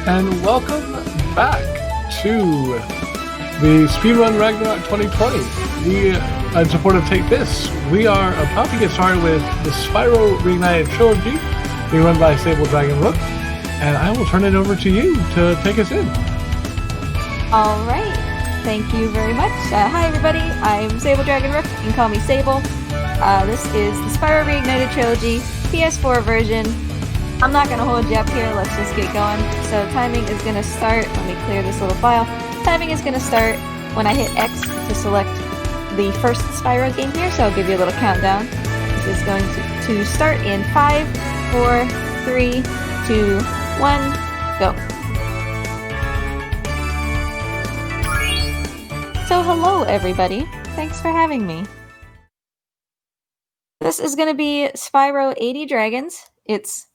and welcome back to the Speedrun Ragnarok 2020. In support of Take This, we are about to get started with the Spyro Reignited trilogy being run by SableDragonRook, and I will turn it over to you to take us in. All right, thank you very much. Hi everybody, I'm SableDragonRook. You can call me Sable. This is the Spyro Reignited trilogy, PS4 version. I'm not going to hold you up here, let's just get going. So timing is going to start, let me clear this little file. Timing is going to start when I hit X to select the first Spyro game here, so I'll give you a little countdown. This is going to start in 5, 4, 3, 2, 1, go. So hello everybody, thanks for having me. This is going to be Spyro 80 Dragons. It's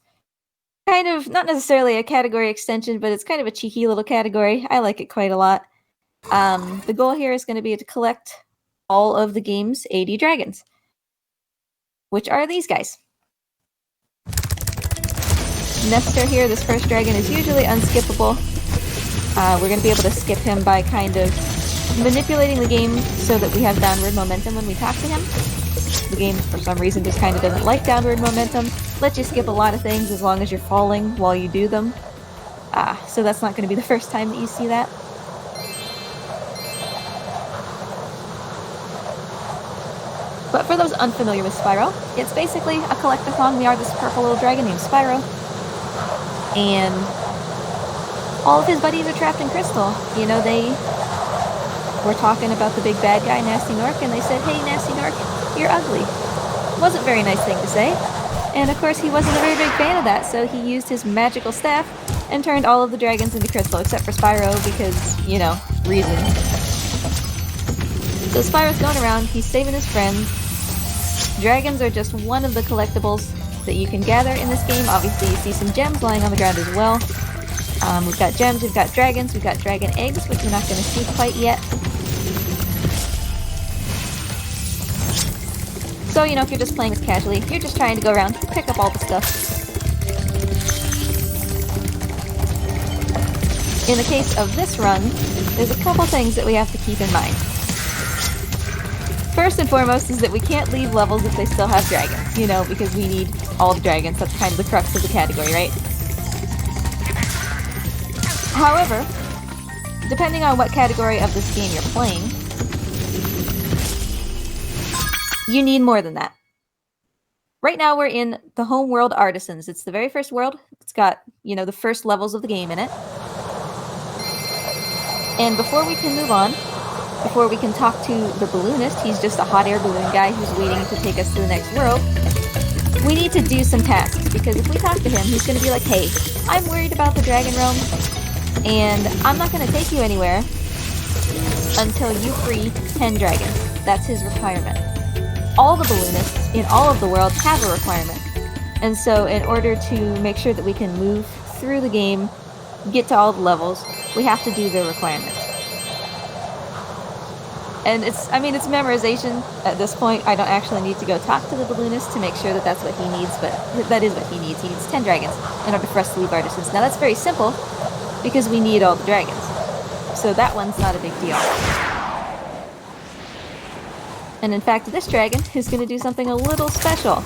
kind of, not necessarily a category extension, but it's kind of a cheeky little category. I like it quite a lot. The goal here is going to be to collect all of the game's 80 dragons, which are these guys. Nestor here, this first dragon, is usually unskippable. We're going to be able to skip him by kind of manipulating the game so that we have downward momentum when we talk to him. The game, for some reason, just kind of doesn't like downward momentum. Lets you skip a lot of things as long as you're falling while you do them. So that's not going to be the first time that you see that. But for those unfamiliar with Spyro, it's basically a collectathon. We are this purple little dragon named Spyro. And all of his buddies are trapped in crystal. You know, they were talking about the big bad guy, Nasty Nork, and they said, "Hey, Nasty Nork, you're ugly." Wasn't a very nice thing to say. And of course he wasn't a very big fan of that, so he used his magical staff and turned all of the dragons into crystal, except for Spyro, because, you know, reasons. So Spyro's going around, he's saving his friends. Dragons are just one of the collectibles that you can gather in this game. Obviously you see some gems lying on the ground as well. We've got gems, we've got dragons, we've got dragon eggs, which you're not going to see quite yet. So, you know, if you're just playing this casually, you're just trying to go around, pick up all the stuff. In the case of this run, there's a couple things that we have to keep in mind. First and foremost is that we can't leave levels if they still have dragons, you know, because we need all the dragons. That's kind of the crux of the category, right? However, depending on what category of this game you're playing, you need more than that. Right now we're in the home world Artisans. It's the very first world. It's got, you know, the first levels of the game in it. And before we can move on, before we can talk to the balloonist, he's just a hot air balloon guy who's waiting to take us to the next world, we need to do some tasks, because if we talk to him, he's going to be like, "Hey, I'm worried about the Dragon Realm, and I'm not going to take you anywhere until you free 10 dragons." That's his requirement. All the balloonists in all of the worlds have a requirement. And so in order to make sure that we can move through the game, get to all the levels, we have to do their requirements. And it's memorization at this point. I don't actually need to go talk to the balloonist to make sure that that's what he needs, but that is what he needs. He needs 10 dragons in order for us to leave Artisans. Now that's very simple, because we need all the dragons. So that one's not a big deal. And in fact, this dragon is going to do something a little special.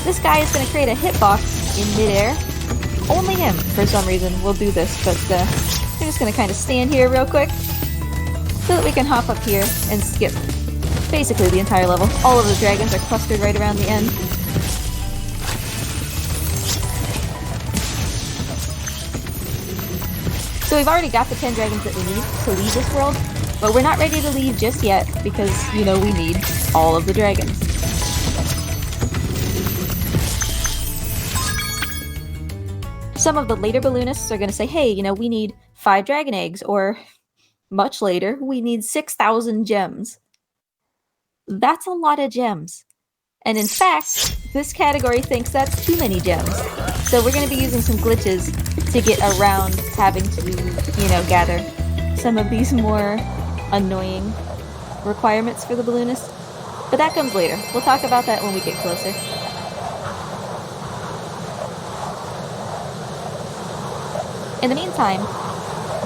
This guy is going to create a hitbox in midair. Only him, for some reason, will do this, but we're just going to kind of stand here real quick so that we can hop up here and skip basically the entire level. All of the dragons are clustered right around the end. So we've already got the 10 dragons that we need to leave this world, but we're not ready to leave just yet because, you know, we need all of the dragons. Some of the later balloonists are going to say, "Hey, you know, we need 5 dragon eggs," or much later, "We need 6,000 gems." That's a lot of gems. And in fact, this category thinks that's too many gems. So we're going to be using some glitches to get around having to, you know, gather some of these more annoying requirements for the balloonist. But that comes later. We'll talk about that when we get closer. In the meantime,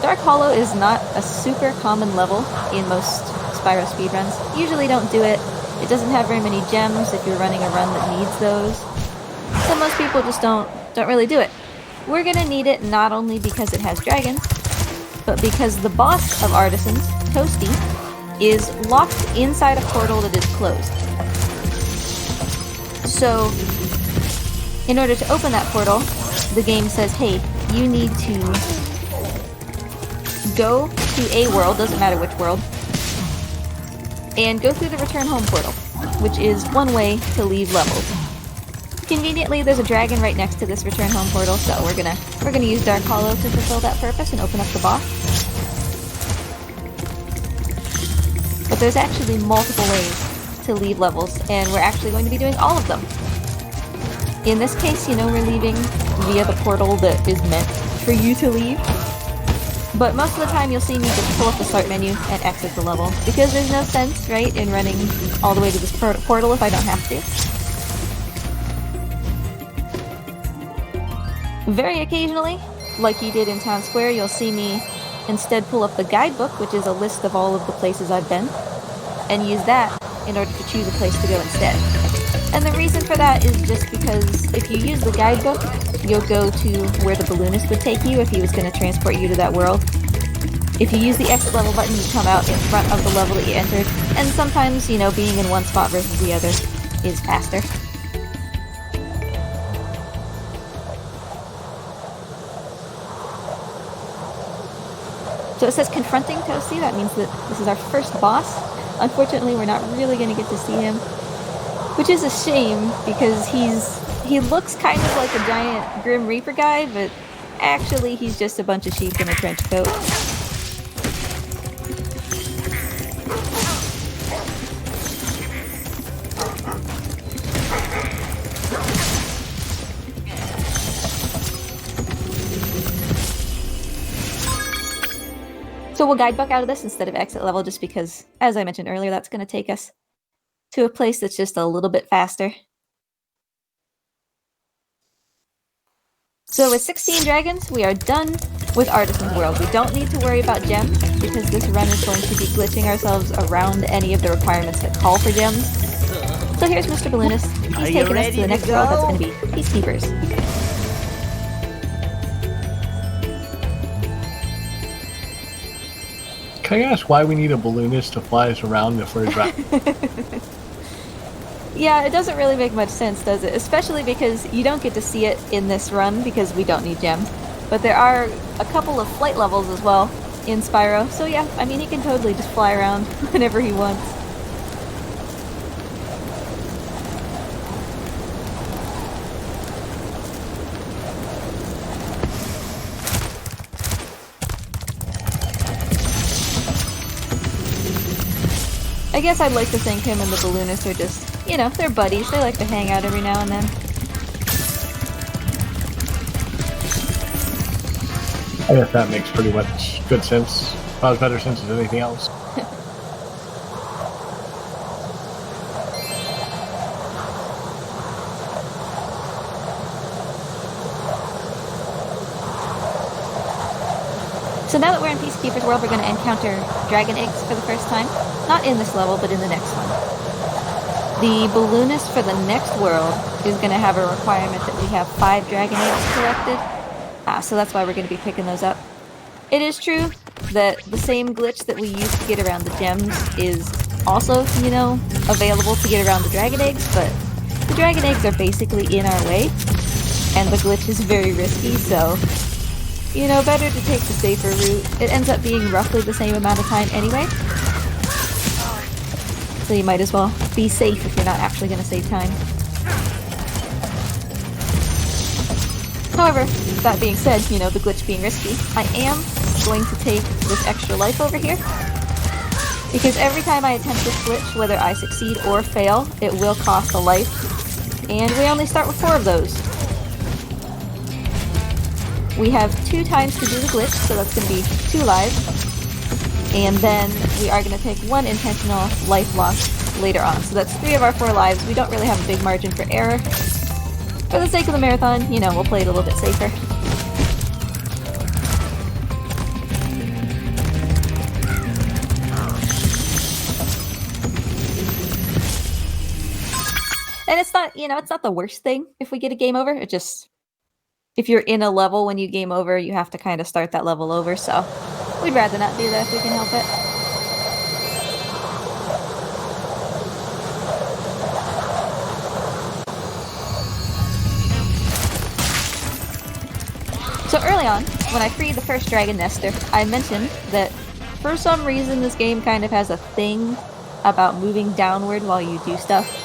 Dark Hollow is not a super common level in most Spyro speedruns. Usually don't do it. It doesn't have very many gems if you're running a run that needs those. So most people just don't really do it. We're gonna need it not only because it has dragons, but because the boss of Artisans, Toasty, is locked inside a portal that is closed. So, in order to open that portal, the game says, hey, you need to go to a world, doesn't matter which world, and go through the return home portal, which is one way to leave levels. Conveniently, there's a dragon right next to this return home portal, so we're gonna use Dark Hollow to fulfill that purpose and open up the boss. But there's actually multiple ways to leave levels, and we're actually going to be doing all of them. In this case, you know, we're leaving via the portal that is meant for you to leave. But most of the time you'll see me just pull up the start menu and exit the level, because there's no sense, right, in running all the way to this portal if I don't have to. Very occasionally, like you did in Town Square, you'll see me instead pull up the guidebook, which is a list of all of the places I've been, and use that in order to choose a place to go instead. And the reason for that is just because if you use the guidebook, you'll go to where the balloonist would take you if he was going to transport you to that world. If you use the exit level button, you come out in front of the level that you entered, and sometimes, you know, being in one spot versus the other is faster. So it says confronting Toasty, that means that this is our first boss. Unfortunately, we're not really going to get to see him, which is a shame because he looks kind of like a giant Grim Reaper guy, but actually he's just a bunch of sheep in a trench coat. So we'll guidebook out of this instead of exit level just because, as I mentioned earlier, that's going to take us to a place that's just a little bit faster. So with 16 dragons, we are done with Artisan's World. We don't need to worry about gems because this run is going to be glitching ourselves around any of the requirements that call for gems. So here's Mr. Balloonist. He's taking us to the next world that's going to be Peacekeepers. Can I ask why we need a balloonist to fly us around if we're driving? Yeah, it doesn't really make much sense, does it? Especially because you don't get to see it in this run because we don't need gems. But there are a couple of flight levels as well in Spyro. So yeah, I mean, he can totally just fly around whenever he wants. I guess I'd like to think him and the balloonist are just, you know, they're buddies. They like to hang out every now and then. I guess that makes pretty much good sense. Probably better sense than anything else. So now that we're in Peacekeeper's World, we're going to encounter dragon eggs for the first time. Not in this level, but in the next one. The balloonist for the next world is going to have a requirement that we have 5 dragon eggs collected. So that's why we're going to be picking those up. It is true that the same glitch that we use to get around the gems is also, you know, available to get around the dragon eggs, but the dragon eggs are basically in our way, and the glitch is very risky, so, you know, better to take the safer route. It ends up being roughly the same amount of time anyway, so you might as well be safe if you're not actually going to save time. However, that being said, you know, the glitch being risky, I am going to take this extra life over here, because every time I attempt this glitch, whether I succeed or fail, it will cost a life, and we only start with 4 of those. We have 2 times to do the glitch, so that's going to be 2 lives, and then we are going to take 1 intentional life loss later on. So that's 3 of our 4 lives. We don't really have a big margin for error. For the sake of the marathon, you know, we'll play it a little bit safer. And it's not, it's not the worst thing if we get a game over. It just, if you're in a level when you game over, you have to kind of start that level over, so we'd rather not do that if we can help it. So early on, when I freed the first Dragon Nester, I mentioned that for some reason this game kind of has a thing about moving downward while you do stuff.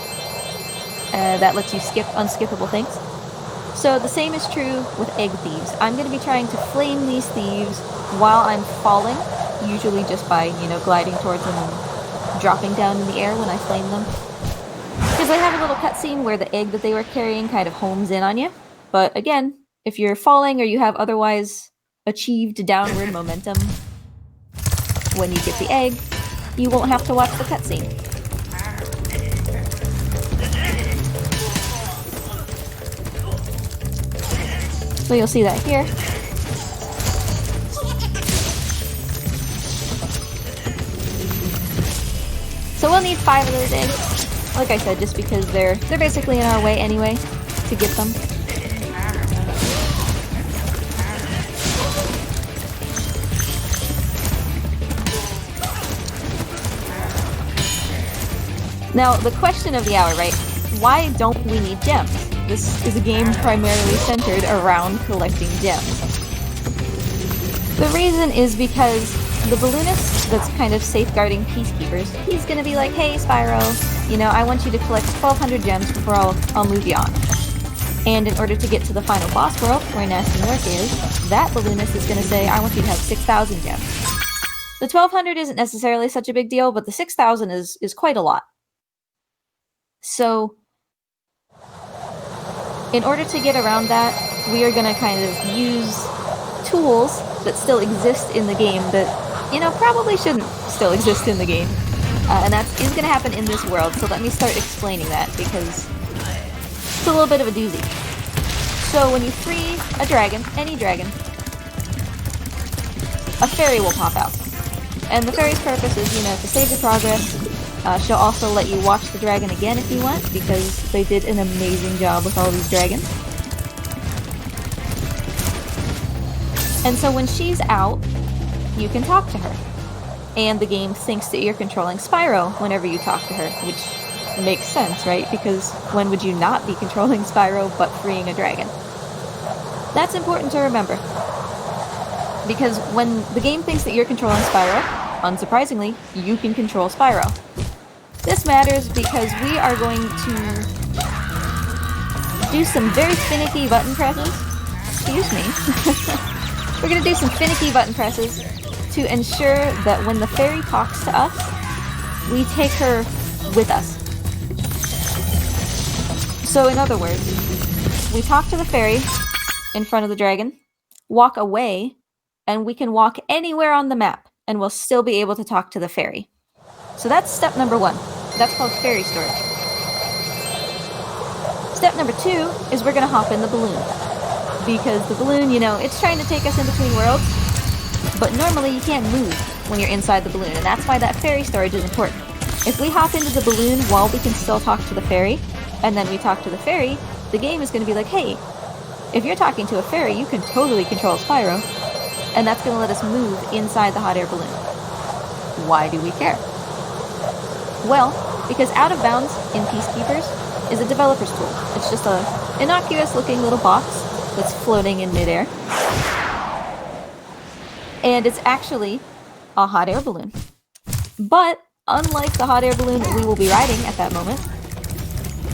That lets you skip unskippable things. So the same is true with egg thieves. I'm going to be trying to flame these thieves while I'm falling, usually just by, gliding towards them and dropping down in the air when I flame them. Because they have a little cutscene where the egg that they were carrying kind of homes in on you. But again, if you're falling or you have otherwise achieved downward momentum when you get the egg, you won't have to watch the cutscene. So you'll see that here. So we'll need 5 of those eggs. Like I said, just because they're basically in our way anyway to get them. Now, the question of the hour, right? Why don't we need gems? This is a game primarily centered around collecting gems. The reason is because the balloonist that's kind of safeguarding peacekeepers, he's gonna be like, hey Spyro, I want you to collect 1,200 gems before I'll move you on. And in order to get to the final boss world, where Nasty Nork is, that balloonist is gonna say, I want you to have 6,000 gems. The 1,200 isn't necessarily such a big deal, but the 6,000 is quite a lot. So, in order to get around that, we are going to kind of use tools that still exist in the game that, probably shouldn't still exist in the game. And that is going to happen in this world, so let me start explaining that, because it's a little bit of a doozy. So when you free a dragon, any dragon, a fairy will pop out. And the fairy's purpose is, to save your progress. She'll also let you watch the dragon again if you want, because they did an amazing job with all these dragons. And so when she's out, you can talk to her. And the game thinks that you're controlling Spyro whenever you talk to her, which makes sense, right? Because when would you not be controlling Spyro but freeing a dragon? That's important to remember. Because when the game thinks that you're controlling Spyro, unsurprisingly, you can control Spyro. This matters because we are going to do some very finicky button presses. Excuse me. We're going to do some finicky button presses to ensure that when the fairy talks to us, we take her with us. So in other words, we talk to the fairy in front of the dragon, walk away, and we can walk anywhere on the map, and we'll still be able to talk to the fairy. So that's step number 1. That's called fairy storage. Step number 2 is we're going to hop in the balloon. Because the balloon, it's trying to take us in between worlds, but normally you can't move when you're inside the balloon, and that's why that fairy storage is important. If we hop into the balloon while we can still talk to the fairy, and then we talk to the fairy, the game is going to be like, hey, if you're talking to a fairy, you can totally control Spyro, and that's going to let us move inside the hot air balloon. Why do we care? Well, because Out of Bounds in Peacekeepers is a developer's tool. It's just a innocuous looking little box that's floating in midair. And it's actually a hot air balloon. But unlike the hot air balloon that we will be riding at that moment,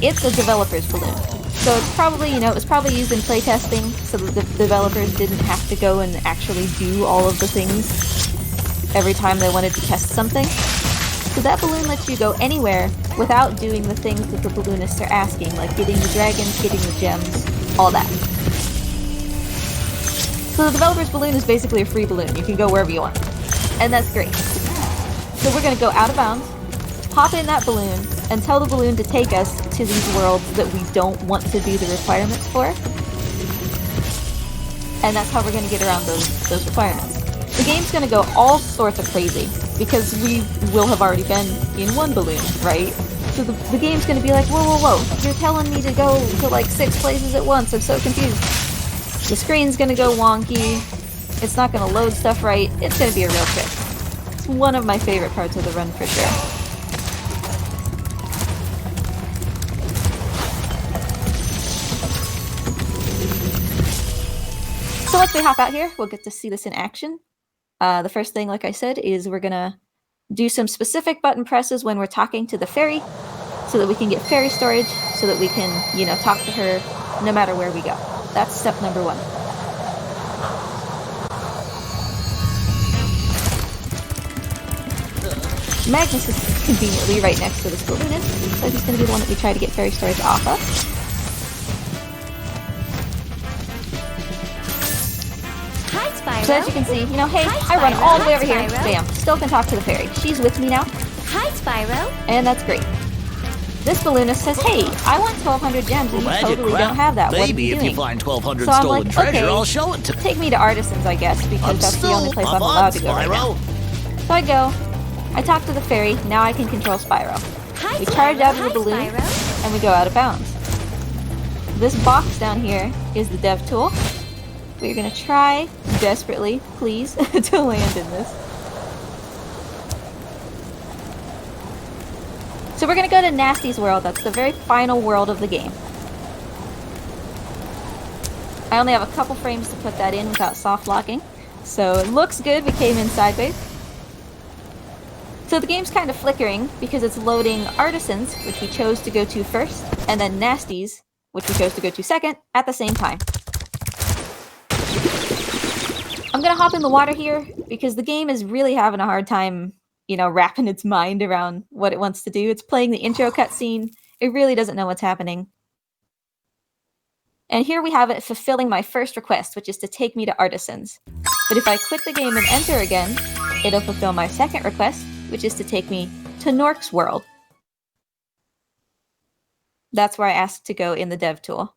it's a developer's balloon. So it's probably, it was probably used in playtesting so that the developers didn't have to go and actually do all of the things every time they wanted to test something. So that balloon lets you go anywhere without doing the things that the balloonists are asking, like getting the dragons, getting the gems, all that. So the developer's balloon is basically a free balloon. You can go wherever you want. And that's great. So we're going to go out of bounds, hop in that balloon, and tell the balloon to take us to these worlds that we don't want to do the requirements for. And that's how we're going to get around those requirements. The game's going to go all sorts of crazy, because we will have already been in one balloon, right? So the game's gonna be like, whoa, you're telling me to go to like 6 places at once, I'm so confused. The screen's gonna go wonky, it's not gonna load stuff right, it's gonna be a real trip. It's one of my favorite parts of the run for sure. So once we hop out here, we'll get to see this in action. The first thing, like I said, is we're gonna do some specific button presses when we're talking to the fairy, so that we can get fairy storage, so that we can, you know, talk to her no matter where we go. That's step number 1. Magnus is conveniently right next to this balloonist, so he's going to be the one that we try to get fairy storage off of. Hi, Spyro. So as you can see, you know, hey, Hi, I run Spyro. all the way over Hi, here. Spyro. Bam, still can talk to the fairy. She's with me now, Hi, Spyro. and that's great. This balloonist says, hey, I want 1,200 gems, and you totally don't have that. What are Maybe you if doing? you find 1,200 So I'm stolen like, treasure, okay, I'll show it to you. take me to Artisans, I guess, because that's the only place I'm allowed to go right now. So I go, I talk to the fairy, now I can control Spyro. Hi, We Spyro. charge out of the Hi, balloon, Spyro. and we go out of bounds. This box down here is the dev tool. We're gonna try desperately, please, to land in this. So we're gonna go to Nasty's world. That's the very final world of the game. I only have a couple frames to put that in without soft locking, so it looks good. We came in sideways. So the game's kind of flickering because it's loading Artisans, which we chose to go to first, and then Nasty's, which we chose to go to second, at the same time. I'm gonna hop in the water here because the game is really having a hard time, you know, wrapping its mind around what it wants to do. It's playing the intro cutscene. It really doesn't know what's happening. And here we have it fulfilling my first request, which is to take me to Artisans. But if I quit the game and enter again, it'll fulfill my second request, which is to take me to Nork's world. That's where I asked to go in the dev tool.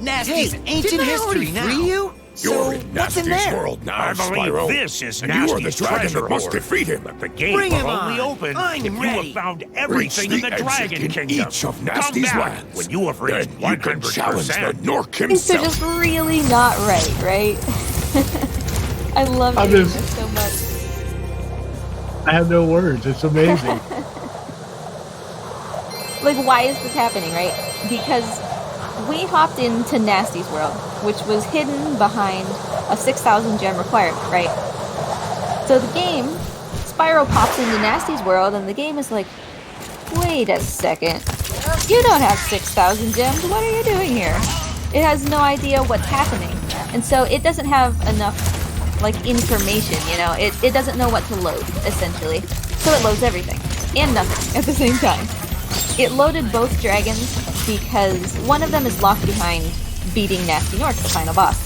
Nasty's Hey, ancient didn't I history already now. free you? So, You're in what's in Nasty's there? world now, I believe Spyro. this is and you are the Nasty's dragon treasure that must hoard. defeat him. But the game Bring will him only on. open I'm if you ready. have found Reach everything in the the exit Dragon in Kingdom. each of Come Nasty's back lands. when you have reached Then you can challenge the 100%. Nork Things are himself. just really not right? I love I'm doing just- this so much. I have no words. It's amazing. Like, why is this happening, right? Because we hopped into Nasty's world, which was hidden behind a 6,000 gem requirement, right? So the game, Spyro pops into Nasty's world, and the game is like, wait a second. You don't have 6,000 gems. What are you doing here? It has no idea what's happening. And so it doesn't have enough, like, information, you know? It doesn't know what to load, essentially. So it loads everything. And nothing at the same time. It loaded both dragons because one of them is locked behind beating Nasty Nork, the final boss.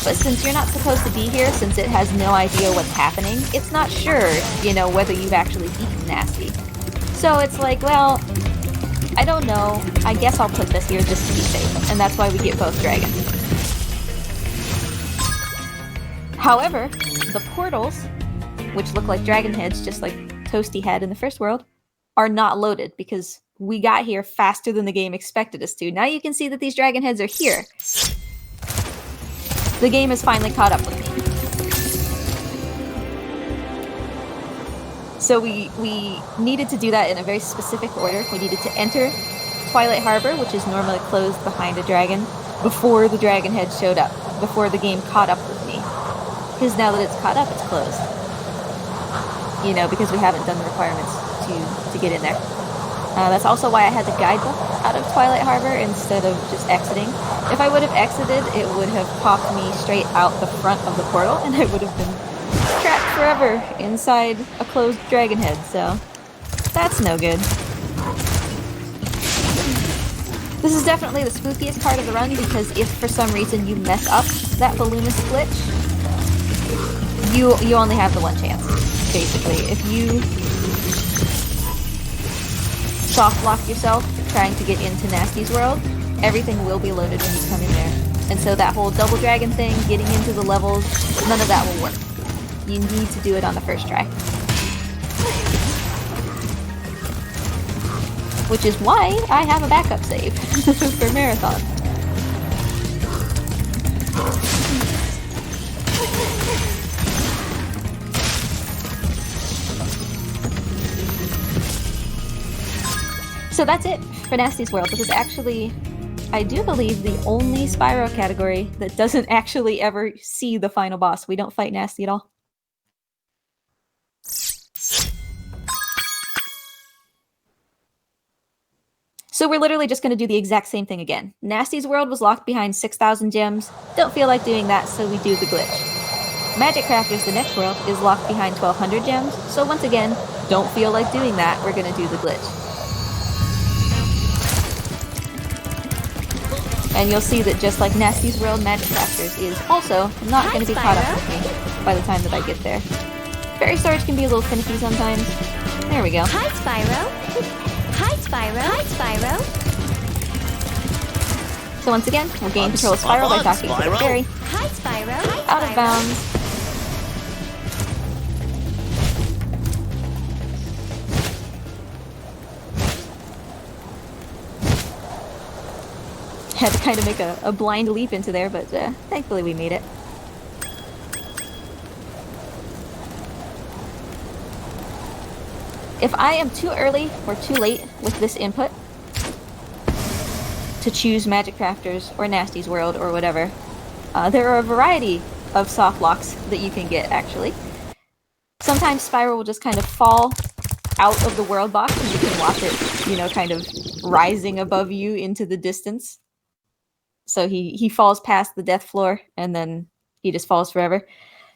But since you're not supposed to be here, since it has no idea what's happening, it's not sure, you know, whether you've actually beaten Nasty. So it's like, well, I don't know. I guess I'll put this here just to be safe. And that's why we get both dragons. However, the portals, which look like dragon heads, just like Toasty had in the first world, are not loaded because we got here faster than the game expected us to. Now you can see that these dragon heads are here. The game has finally caught up with me. So we needed to do that in a very specific order. We needed to enter Twilight Harbor, which is normally closed behind a dragon, before the dragon head showed up, before the game caught up with me. Because now that it's caught up, it's closed. You know, because we haven't done the requirements to get in there. That's also why I had the guidebook out of Twilight Harbor instead of just exiting. If I would have exited, it would have popped me straight out the front of the portal, and I would have been trapped forever inside a closed dragon head, so that's no good. This is definitely the spookiest part of the run, because if for some reason you mess up that balloonist glitch, you only have the one chance, basically. If you soft lock yourself trying to get into Nasty's world, everything will be loaded when you come in there, And so that whole double dragon thing, getting into the levels, none of that will work. You need to do it on the first try. Which is why I have a backup save for Marathon. So that's it for Nasty's World. This is actually, I do believe, the only Spyro category that doesn't actually ever see the final boss. We don't fight Nasty at all. So we're literally just going to do the exact same thing again. Nasty's World was locked behind 6,000 gems. Don't feel like doing that, so we do the glitch. Magic Crafters, the next world, is locked behind 1,200 gems. So once again, don't feel like doing that, we're going to do the glitch. And you'll see that just like Nasty's World, Magic Crafters is also not going to be caught up with me by the time that I get there. Fairy storage can be a little finicky sometimes. There we go. Hi, Spyro. Hi, Spyro. Hi, Spyro. So once again, we'll gain control of Spyro by talking to the fairy. Hi, Spyro. Hi, Out of bounds. Had to kind of make a blind leap into there, but thankfully we made it. If I am too early or too late with this input to choose Magic Crafters or Nasty's World or whatever, there are a variety of soft locks that you can get, actually. Sometimes Spyro will just kind of fall out of the world box and you can watch it, you know, kind of rising above you into the distance. So he falls past the death floor and then he just falls forever.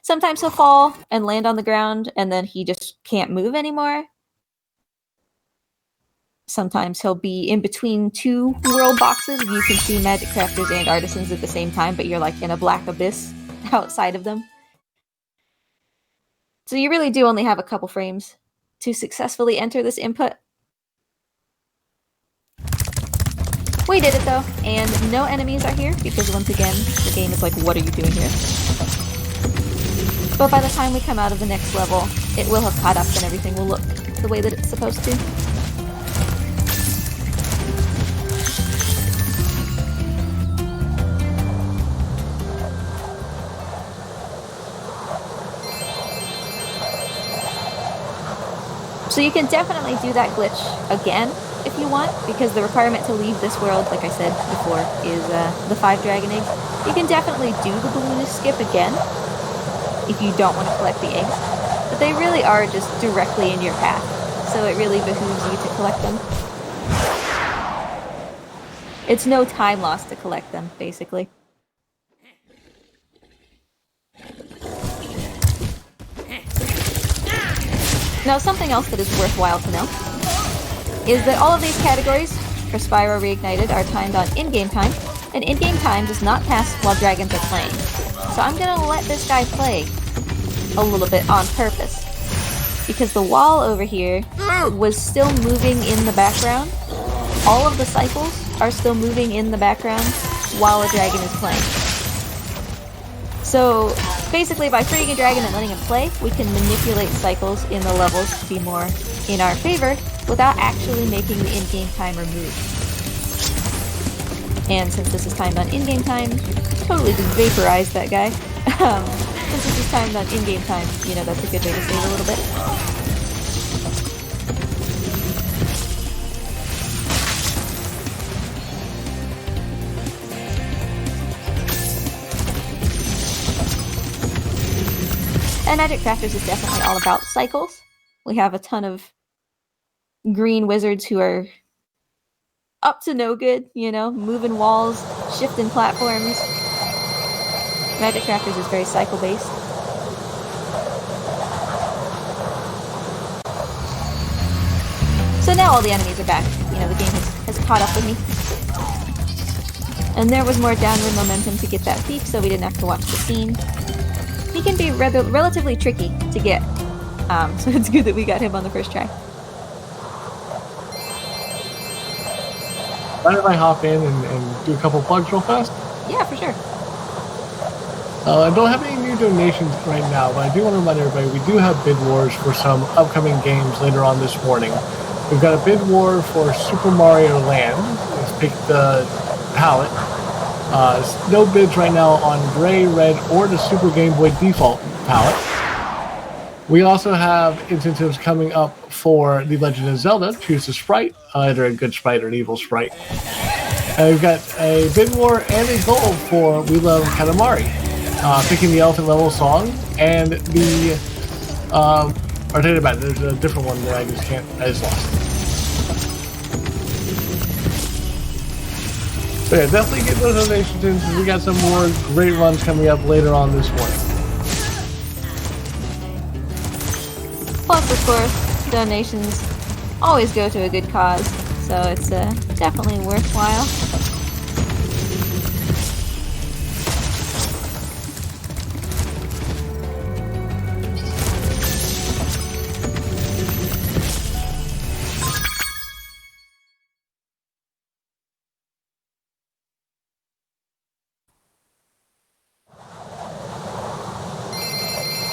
Sometimes he'll fall and land on the ground and then he just can't move anymore. Sometimes he'll be in between two world boxes. You can see Magic Crafters and Artisans at the same time, but you're like in a black abyss outside of them. So you really do only have a couple frames to successfully enter this input. We did it though, and no enemies are here because once again, the game is like, what are you doing here? But by the time we come out of the next level, it will have caught up and everything will look the way that it's supposed to. So you can definitely do that glitch again if you want, because the requirement to leave this world, like I said before, is the 5 dragon eggs. You can definitely do the balloonist skip again if you don't want to collect the eggs, but they really are just directly in your path, so it really behooves you to collect them. It's no time lost to collect them, basically. Now, something else that is worthwhile to know is that all of these categories for Spyro Reignited are timed on in-game time, and in-game time does not pass while dragons are playing. So I'm gonna let this guy play a little bit on purpose, because the wall over here was still moving in the background. All of the cycles are still moving in the background while a dragon is playing. So basically, by freeing a dragon and letting him play, we can manipulate cycles in the levels to be more in our favor without actually making the in-game timer move. And since this is timed on in-game time, totally just vaporize that guy. Since this is timed on in-game time, you know, that's a good way to save a little bit. And Magic Crafters is definitely all about cycles. We have a ton of green wizards who are up to no good, you know, moving walls, shifting platforms. Magic Crafters is very cycle-based. So now all the enemies are back. You know, the game has caught up with me. And there was more downward momentum to get that thief, so we didn't have to watch the scene. He can be relatively tricky to get, so it's good that we got him on the first try. Why don't I hop in and do a couple plugs real fast? Yeah, for sure. I don't have any new donations right now, but I do want to remind everybody we do have bid wars for some upcoming games later on this morning. We've got a bid war for Super Mario Land. Let's pick the palette. No bids right now on Gray, Red, or the Super Game Boy default palette. We also have incentives coming up for The Legend of Zelda. Choose a sprite, either a good sprite or an evil sprite. And we've got a bid war and a goal for We Love Katamari. Picking the elephant level song and the or take it back, there's a different one that I just lost. But yeah, definitely get those donations in because we got some more great runs coming up later on this morning. Plus, of course, donations always go to a good cause, so it's definitely worthwhile.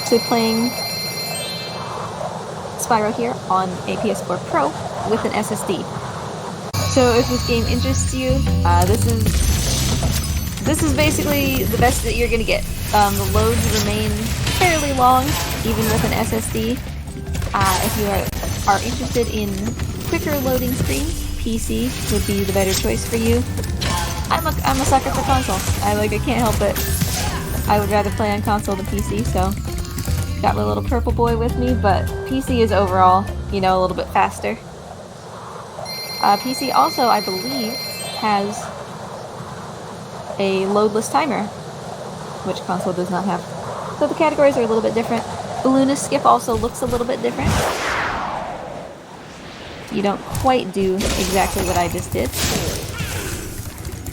So playing Spyro here on a PS4 Pro with an SSD. So if this game interests you, this is basically the best that you're gonna get. The loads remain fairly long, even with an SSD. If you are interested in quicker loading screens, PC would be the better choice for you. I'm a sucker for console. I can't help it. I would rather play on console than PC, so got my little purple boy with me, but PC is overall, a little bit faster. PC also, I believe, has a loadless timer, which console does not have. So the categories are a little bit different. Balloonist skip also looks a little bit different. You don't quite do exactly what I just did.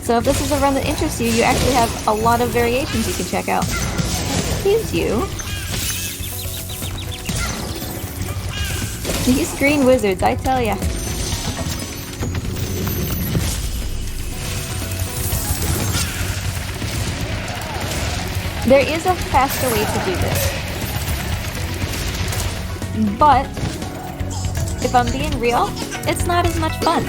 So if this is a run that interests you, you actually have a lot of variations you can check out. Excuse you. These green wizards, I tell ya. There is a faster way to do this. But, if I'm being real, it's not as much fun.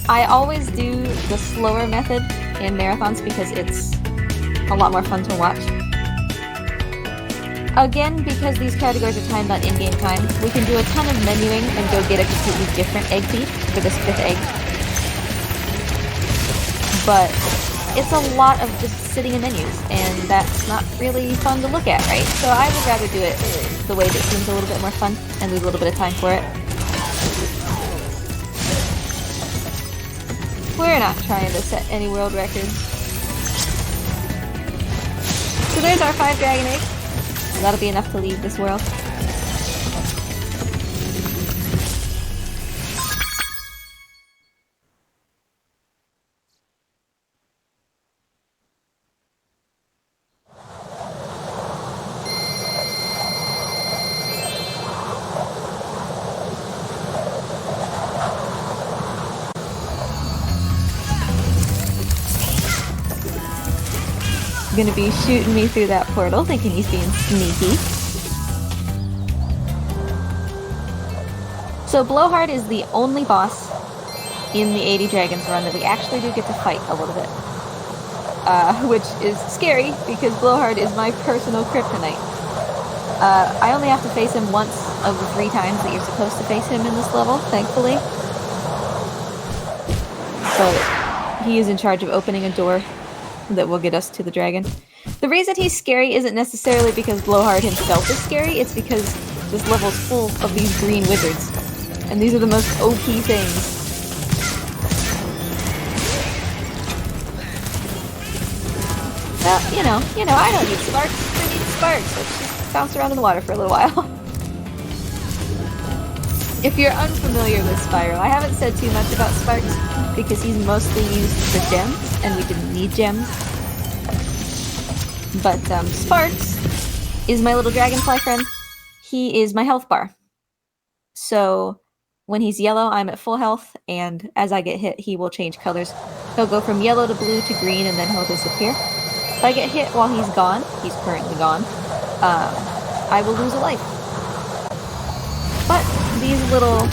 I always do the slower method in marathons because it's a lot more fun to watch. Again, because these categories are timed on in-game time, we can do a ton of menuing and go get a completely different egg feed for this 5th egg. But it's a lot of just sitting in menus, and that's not really fun to look at, right? So I would rather do it the way that seems a little bit more fun and lose a little bit of time for it. We're not trying to set any world records. So there's our 5 dragon eggs. That'll be enough to leave this world. Gonna be shooting me through that portal, thinking he's being sneaky. So Blowhard is the only boss in the 80 Dragons run that we actually do get to fight a little bit. Which is scary, because Blowhard is my personal kryptonite. I only have to face him once of the 3 times that you're supposed to face him in this level, thankfully. But he is in charge of opening a door that will get us to the dragon. The reason he's scary isn't necessarily because Blowhard himself is scary, it's because this level's full of these green wizards. And these are the most OP things. Well, you know, I don't need sparks. I need sparks. Let's just bounce around in the water for a little while. If you're unfamiliar with Spyro, I haven't said too much about Sparks because he's mostly used for gems, and we didn't need gems. But Sparks is my little dragonfly friend. He is my health bar. So When he's yellow, I'm at full health, and as I get hit, he will change colors. He'll go from yellow to blue to green, and then he'll disappear. If I get hit while he's gone, he's currently gone, I will lose a life. But these little,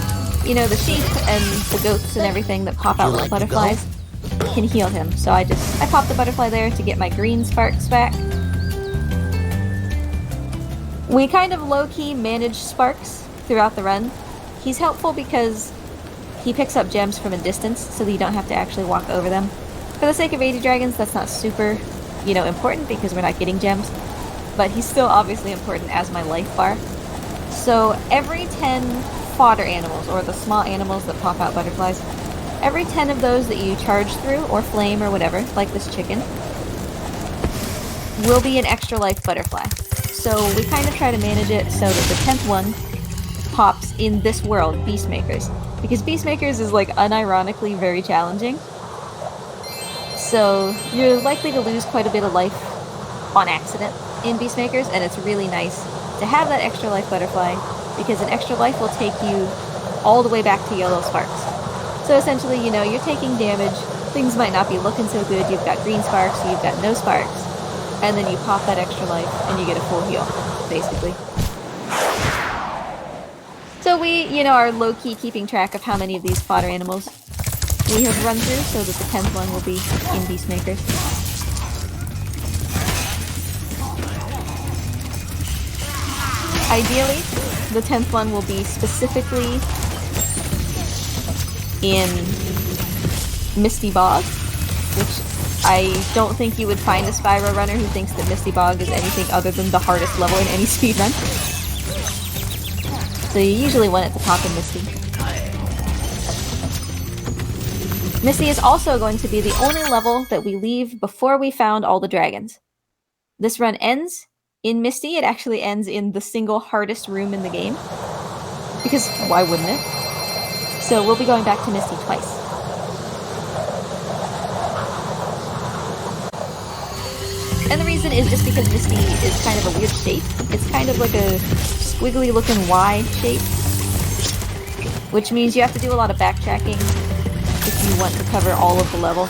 you know, the sheep and the goats and everything that pop out like butterflies can heal him. So I pop the butterfly there to get my green sparks back. We kind of low-key manage sparks throughout the run. He's helpful because he picks up gems from a distance, so that you don't have to actually walk over them. For the sake of 80 dragons, that's not super, you know, important because we're not getting gems. But he's still obviously important as my life bar. So every 10 fodder animals, or the small animals that pop out butterflies, every 10 of those that you charge through, or flame, or whatever, like this chicken, will be an extra life butterfly. So we kind of try to manage it so that the 10th one pops in this world, Beastmakers. Because Beastmakers is, like, unironically very challenging. So you're likely to lose quite a bit of life on accident in Beastmakers, and it's really nice to have that extra life butterfly, because an extra life will take you all the way back to yellow sparks. So essentially, you know, you're taking damage, things might not be looking so good, you've got green sparks, you've got no sparks, and then you pop that extra life and you get a full heal, basically. So we, you know, are low-key keeping track of how many of these fodder animals we have run through, so that the 10th one will be in Beastmakers. Ideally, the 10th one will be specifically in Misty Bog, which I don't think you would find a Spyro runner who thinks that Misty Bog is anything other than the hardest level in any speedrun. So you usually want it to pop in Misty. Misty is also going to be the only level that we leave before we found all the dragons. This run ends in Misty. It actually ends in the single hardest room in the game. Because why wouldn't it? So we'll be going back to Misty twice. And the reason is just because Misty is kind of a weird shape. It's kind of like a squiggly looking Y shape. Which means you have to do a lot of backtracking if you want to cover all of the level.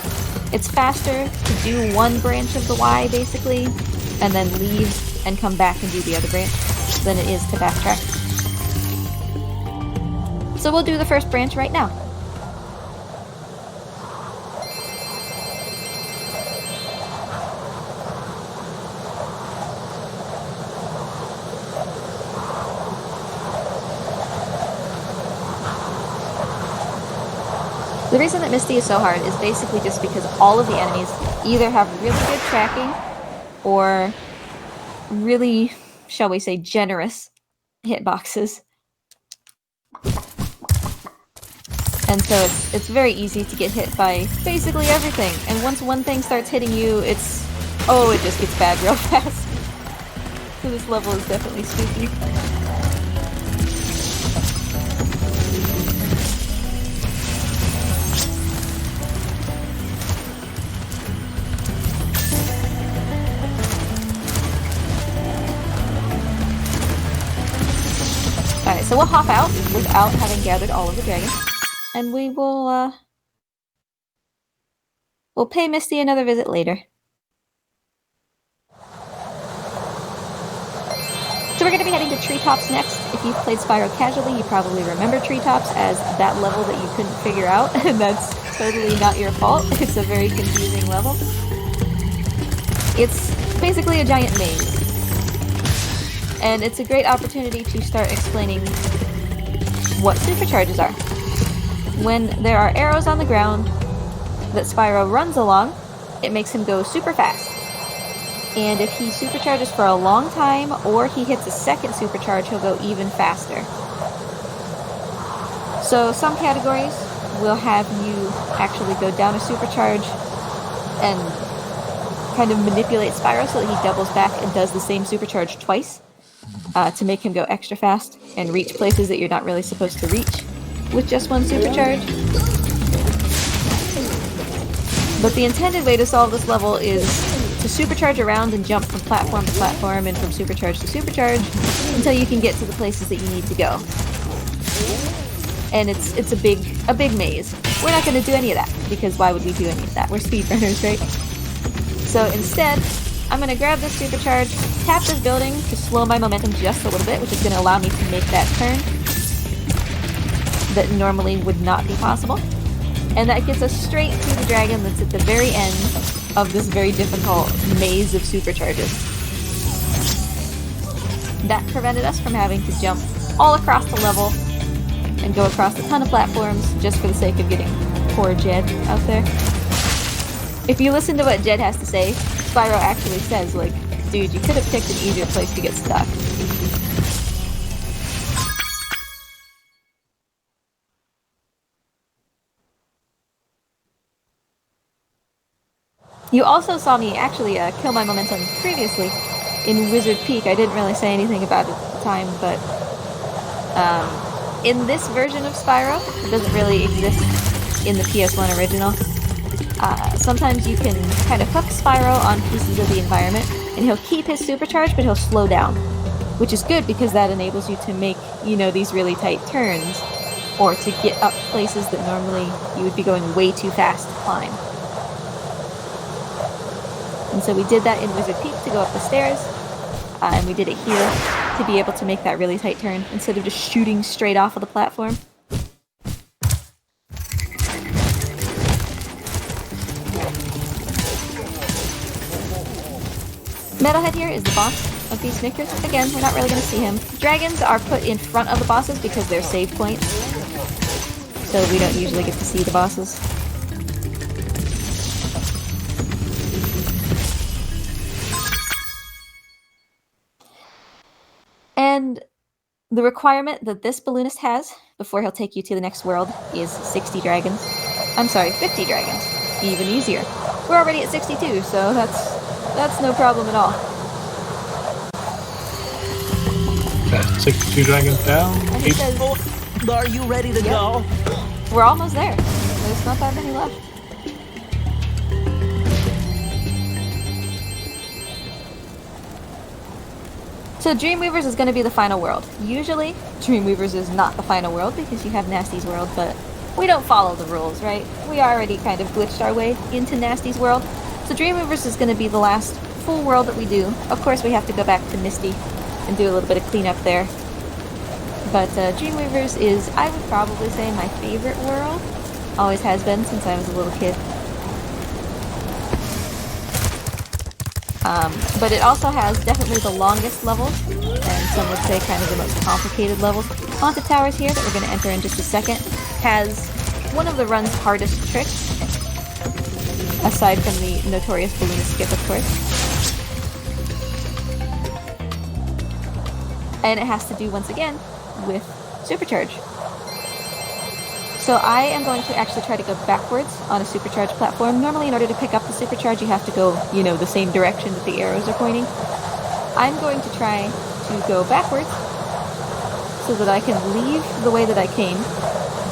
It's faster to do one branch of the Y, basically, and then leave and come back and do the other branch than it is to backtrack. So we'll do the first branch right now. The reason that Misty is so hard is basically just because all of the enemies either have really good tracking or really, shall we say, generous hitboxes. And so it's very easy to get hit by basically everything. And once one thing starts hitting you, it just gets bad real fast. So this level is definitely spooky. Alright, so we'll hop out without having gathered all of the dragons. And we will, we'll pay Misty another visit later. So we're going to be heading to Treetops next. If you've played Spyro casually, you probably remember Treetops as that level that you couldn't figure out, and that's totally not your fault. It's a very confusing level. It's basically a giant maze. And it's a great opportunity to start explaining what supercharges are. When there are arrows on the ground that Spyro runs along, it makes him go super fast. And if he supercharges for a long time, or he hits a second supercharge, he'll go even faster. So some categories will have you actually go down a supercharge and kind of manipulate Spyro so that he doubles back and does the same supercharge twice. To make him go extra fast and reach places that you're not really supposed to reach with just one supercharge. But the intended way to solve this level is to supercharge around and jump from platform to platform and from supercharge to supercharge until you can get to the places that you need to go. and it's a big maze. We're not going to do any of that, because why would we do any of that? We're speedrunners, right? So instead, I'm going to grab this supercharge, tap this building to slow my momentum just a little bit, which is going to allow me to make that turn that normally would not be possible. And that gets us straight to the dragon that's at the very end of this very difficult maze of supercharges. That prevented us from having to jump all across the level and go across a ton of platforms just for the sake of getting poor Jed out there. If you listen to what Jed has to say, Spyro actually says, like, dude, you could have picked an easier place to get stuck. You also saw me actually kill my momentum previously in Wizard Peak. I didn't really say anything about it at the time, but in this version of Spyro, it doesn't really exist in the PS1 original. Sometimes you can kind of hook Spyro on pieces of the environment, and he'll keep his supercharge, but he'll slow down. Which is good, because that enables you to make, you know, these really tight turns, or to get up places that normally you would be going way too fast to climb. And so we did that in Wizard Peak to go up the stairs, and we did it here to be able to make that really tight turn, instead of just shooting straight off of the platform. Metalhead here is the boss of Peacemakers. Again, we're not really going to see him. Dragons are put in front of the bosses because they're save points, so we don't usually get to see the bosses. And the requirement that this balloonist has before he'll take you to the next world is 60 dragons. I'm sorry, 50 dragons. Even easier. We're already at 62, so that's no problem at all. Got 62 dragons down. And he says, Are you ready to go? we're almost there. There's not that many left. So Dreamweavers is going to be the final world. Usually, Dreamweavers is not the final world because you have Nasty's world, but we don't follow the rules, right? We already kind of glitched our way into Nasty's world. So Dreamweavers is going to be the last full world that we do. Of course, we have to go back to Misty and do a little bit of cleanup there. But Dreamweavers is, I would probably say, my favorite world. Always has been since I was a little kid. But it also has definitely the longest levels, and some would say kind of the most complicated levels. Haunted Towers here, that we're going to enter in just a second, has one of the run's hardest tricks, aside from the notorious balloonist skip, of course. And it has to do, once again, with Supercharge. So I am going to actually try to go backwards on a Supercharge platform. Normally, in order to pick up the Supercharge, you have to go, you know, the same direction that the arrows are pointing. I'm going to try to go backwards so that I can leave the way that I came,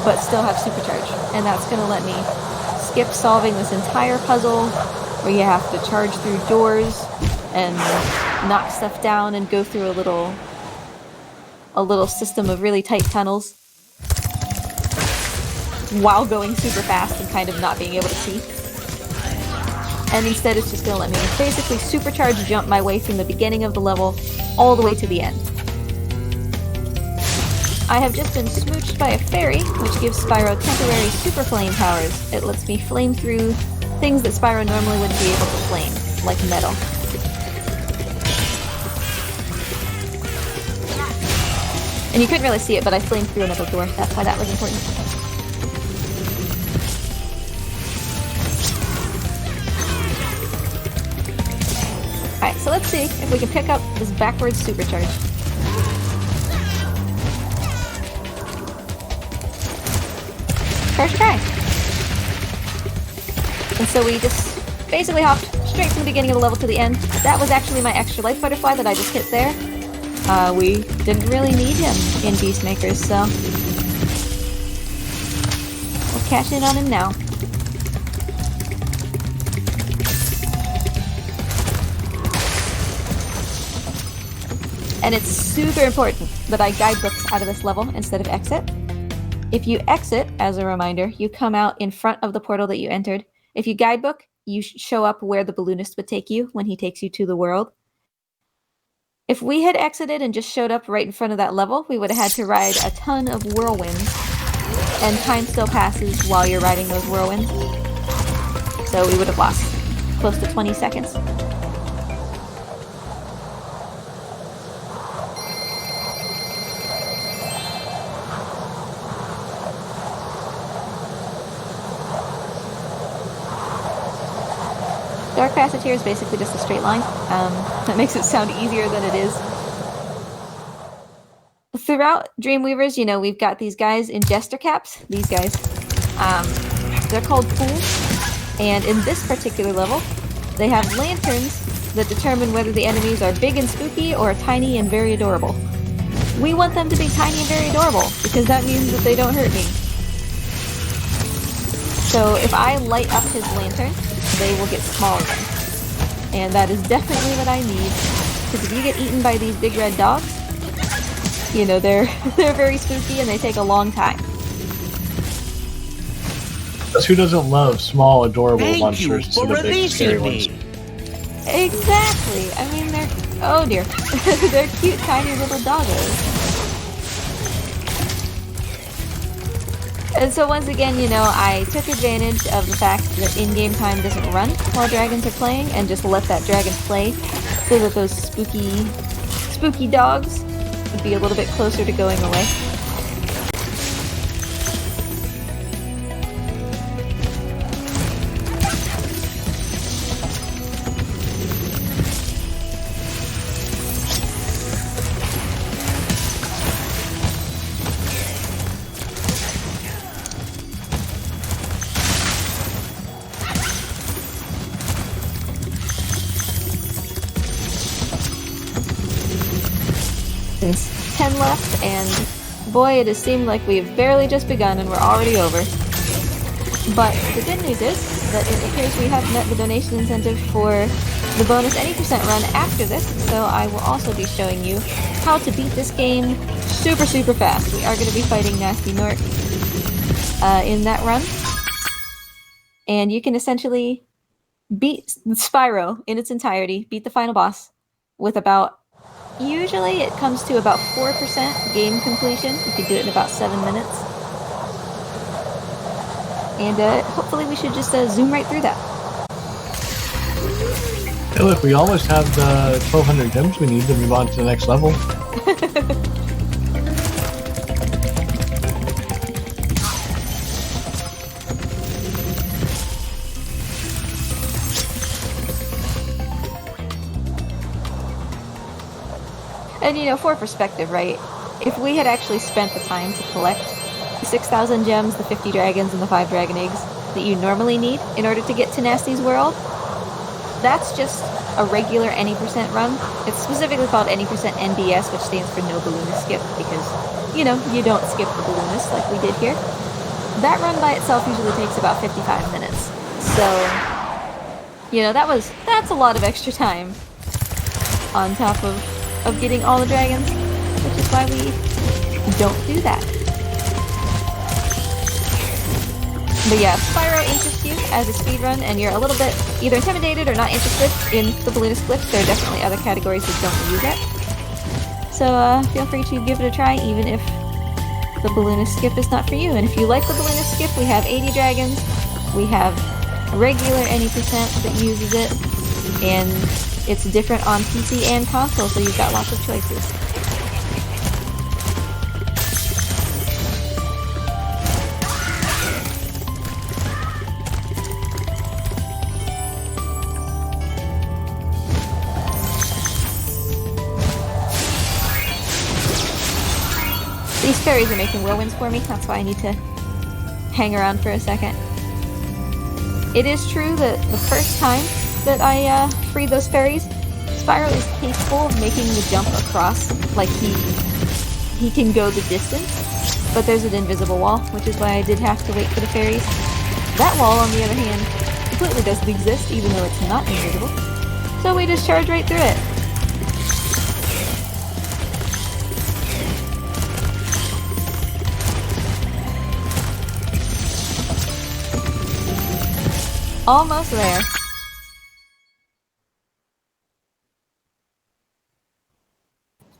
but still have Supercharge. And that's going to let me skip solving this entire puzzle where you have to charge through doors and knock stuff down and go through a little system of really tight tunnels while going super fast and kind of not being able to see. And instead it's just going to let me basically supercharge jump my way from the beginning of the level all the way to the end. I have just been smooched by a fairy, which gives Spyro temporary super flame powers. It lets me flame through things that Spyro normally wouldn't be able to flame, like metal. And you couldn't really see it, but I flamed through another door. That's why that was important. Alright, so let's see if we can pick up this backwards supercharge. First try. And so we just basically hopped straight from the beginning of the level to the end. That was actually my extra life butterfly that I just hit there. We didn't really need him in Beastmakers, so we'll cash in on him now. And it's super important that I guidebook out of this level instead of exit. If you exit, as a reminder, you come out in front of the portal that you entered. If you guidebook, you show up where the balloonist would take you when he takes you to the world. If we had exited and just showed up right in front of that level, we would have had to ride a ton of whirlwinds, and time still passes while you're riding those whirlwinds. So we would have lost close to 20 seconds. Dark Passage here is basically just a straight line. That makes it sound easier than it is. Throughout Dreamweavers, you know, we've got these guys in jester caps. These guys. They're called fools. And in this particular level, they have lanterns that determine whether the enemies are big and spooky or tiny and very adorable. We want them to be tiny and very adorable, because that means that they don't hurt me. So if I light up his lantern, they will get smaller then. And that is definitely what I need. Because if you get eaten by these big red dogs, you know, they're very spooky and they take a long time. Because who doesn't love small, adorable monsters Thank you for instead of big, scary releasing ones? me. Exactly. I mean, they're... Oh dear. They're cute, tiny little doggos. And so once again, you know, I took advantage of the fact that in-game time doesn't run while dragons are playing, and just let that dragon play, so that those spooky dogs would be a little bit closer to going away. There's 10 left, and boy, it has seemed like we've barely just begun and we're already over. But the good news is that it appears we have met the donation incentive for the bonus any % run after this, so I will also be showing you how to beat this game super fast. We are going to be fighting Nasty Nork in that run. And you can essentially beat Spyro in its entirety, beat the final boss, with about... Usually it comes to about 4% game completion. You can do it in about 7 minutes. And hopefully we should just zoom right through that. Hey look, we almost have the 1200 gems we need to move on to the next level. And you know, for perspective, right? If we had actually spent the time to collect the 6,000 gems, the 50 dragons, and the 5 dragon eggs that you normally need in order to get to Nasty's world, that's just a regular any % run. It's specifically called any % NBS, which stands for no balloonist skip, because, you know, you don't skip the balloonist like we did here. That run by itself usually takes about 55 minutes. So, you know, that's a lot of extra time on top of getting all the dragons, which is why we don't do that. But yeah, Spyro interests you as a speedrun, and you're a little bit either intimidated or not interested in the balloonist glitch. There are definitely other categories that don't use it. So feel free to give it a try, even if the balloonist skip is not for you. And if you like the balloonist skip, we have 80 dragons, we have regular any % that uses it, and it's different on PC and console, so you've got lots of choices. These fairies are making whirlwinds for me, that's why I need to hang around for a second. It is true that the first time that I freed those fairies, Spyro is capable of making the jump across, like he can go the distance, but there's an invisible wall, which is why I did have to wait for the fairies. That wall, on the other hand, completely doesn't exist, even though it's not invisible, so we just charge right through it. Almost there.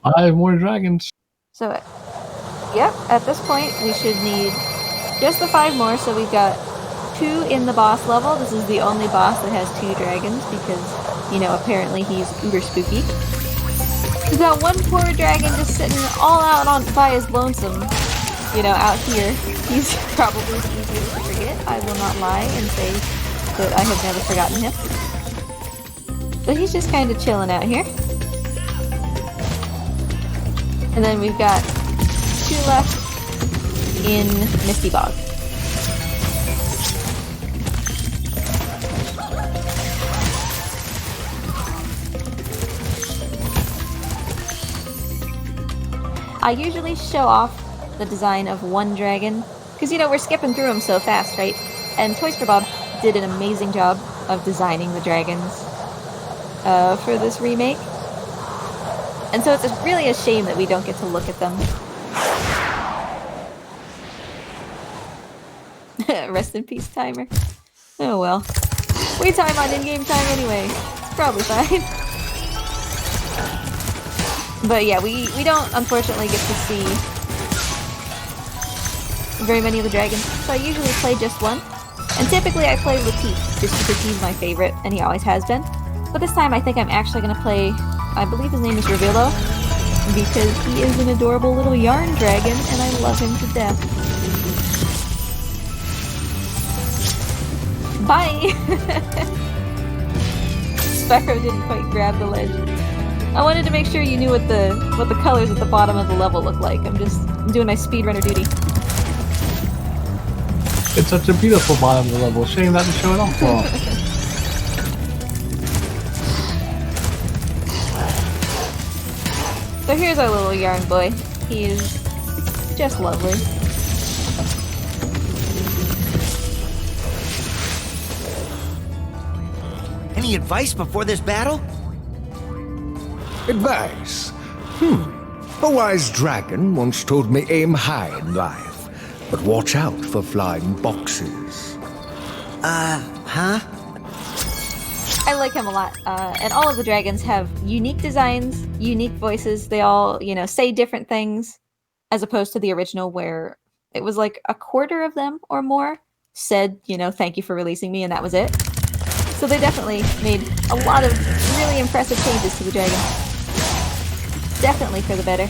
Five more dragons. So, yep, at this point we should need just the 5 more, so we've got 2 in the boss level. This is the only boss that has 2 dragons because, you know, apparently he's uber spooky. We've got 1 poor dragon just sitting all out on by his lonesome, you know, out here. He's probably the easiest to forget. I will not lie and say that I have never forgotten him. But he's just kind of chilling out here. And then we've got 2 left in Misty Bog. I usually show off the design of 1 dragon, because, you know, we're skipping through them so fast, right? And Toys for Bob did an amazing job of designing the dragons for this remake. And so it's really a shame that we don't get to look at them. Rest in peace, timer. Oh well. We time on in-game time anyway. It's probably fine. But yeah, we don't unfortunately get to see very many of the dragons, so I usually play just 1. And typically I play Latif, just because he's my favorite, and he always has been. But this time I think I'm actually going to play, I believe his name is Revillo, because he is an adorable little yarn dragon, and I love him to death. Bye! Spyro didn't quite grab the ledge. I wanted to make sure you knew what the colors at the bottom of the level look like. I'm doing my speedrunner duty. It's such a beautiful bottom of the level. Shame not to show it off well. So here's our little yarn boy. He is just lovely. Any advice before this battle? Advice? A wise dragon once told me aim high in life, but watch out for flying boxes. Huh? I like him a lot. And all of the dragons have unique designs, unique voices. They all, you know, say different things, as opposed to the original where it was like a quarter of them or more said, you know, thank you for releasing me, and that was it. So they definitely made a lot of really impressive changes to the dragon. Definitely for the better.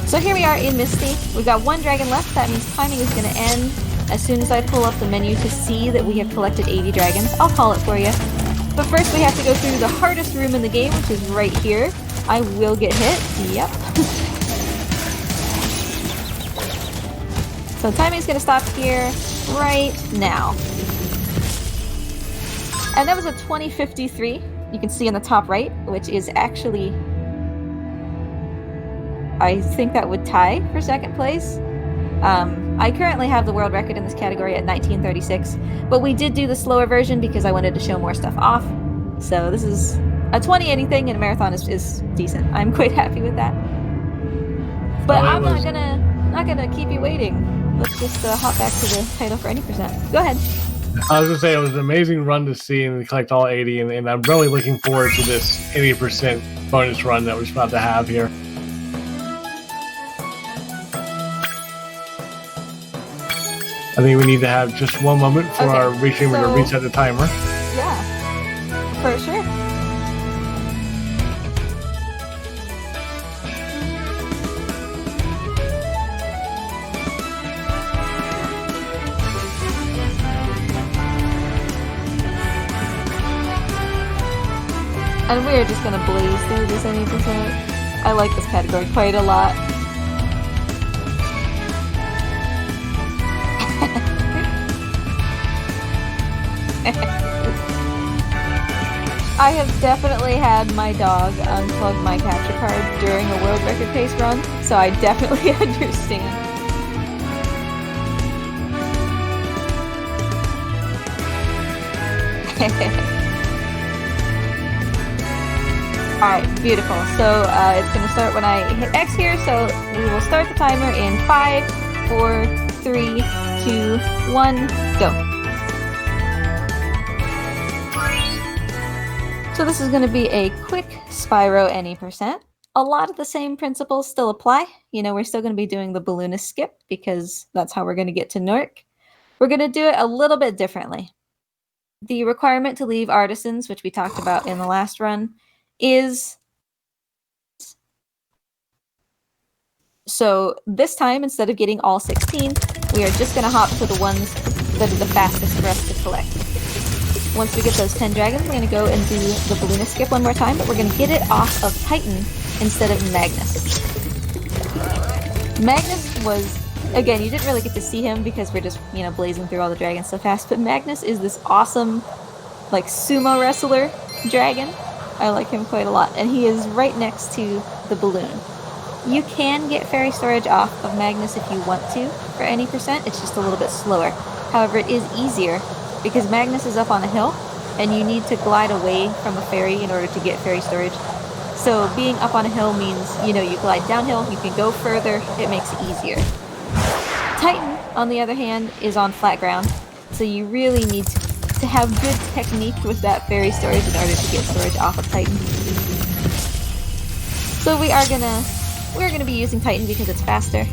So here we are in Misty. We've got 1 dragon left. That means timing is going to end as soon as I pull up the menu to see that we have collected 80 dragons. I'll call it for you. But first we have to go through the hardest room in the game, which is right here. I will get hit. Yep. So timing's going to stop here right now. And that was a 2053. You can see in the top right, which is actually... I think that would tie for 2nd place. I currently have the world record in this category at 1936, but we did do the slower version because I wanted to show more stuff off. So this is a 20 anything, and a marathon is decent. I'm quite happy with that. But I'm not gonna keep you waiting. Let's just hop back to the title for any percent. Go ahead. I was gonna say it was an amazing run to see and collect all 80, and I'm really looking forward to this 80% bonus run that we're about to have here. I think we need to have just 1 moment for our restreamer to reset the timer. Yeah, for sure. And we are just gonna blaze through this 80%. I like this category quite a lot. I have definitely had my dog unplug my capture card during a world record pace run, so I definitely understand. Alright, beautiful. So it's going to start when I hit X here, so we will start the timer in 5, 4, 3, 2, 1, go. So this is going to be a quick Spyro any percent. A lot of the same principles still apply. You know, we're still going to be doing the balloonist skip because that's how we're going to get to Nork. We're going to do it a little bit differently. The requirement to leave artisans, which we talked about in the last run, is... So this time, instead of getting all 16, we are just going to hop to the ones that are the fastest for us to collect. Once we get those 10 dragons, we're going to go and do the balloonist skip one more time, but we're going to get it off of Titan instead of Magnus. Magnus was, again, you didn't really get to see him because we're just, you know, blazing through all the dragons so fast, but Magnus is this awesome, like, sumo wrestler dragon. I like him quite a lot, and he is right next to the balloon. You can get fairy storage off of Magnus if you want to for any percent, it's just a little bit slower. However, it is easier because Magnus is up on a hill, and you need to glide away from a fairy in order to get fairy storage. So being up on a hill means, you know, you glide downhill, you can go further, it makes it easier. Titan, on the other hand, is on flat ground, so you really need to have good technique with that fairy storage in order to get storage off of Titan. So we're gonna be using Titan because it's faster.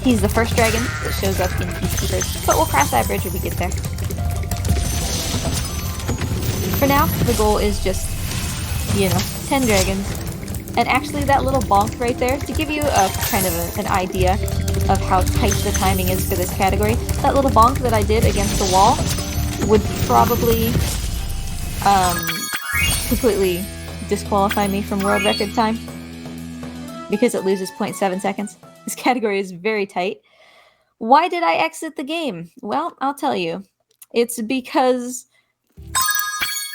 He's the first dragon that shows up in Peacekeepers, but we'll cross that bridge when we get there. For now, the goal is just, you know, 10 dragons. And actually that little bonk right there, to give you a kind of an idea of how tight the timing is for this category, that little bonk that I did against the wall would probably completely disqualify me from world record time because it loses 0.7 seconds. This category is very tight. Why did I exit the game? Well, I'll tell you. It's because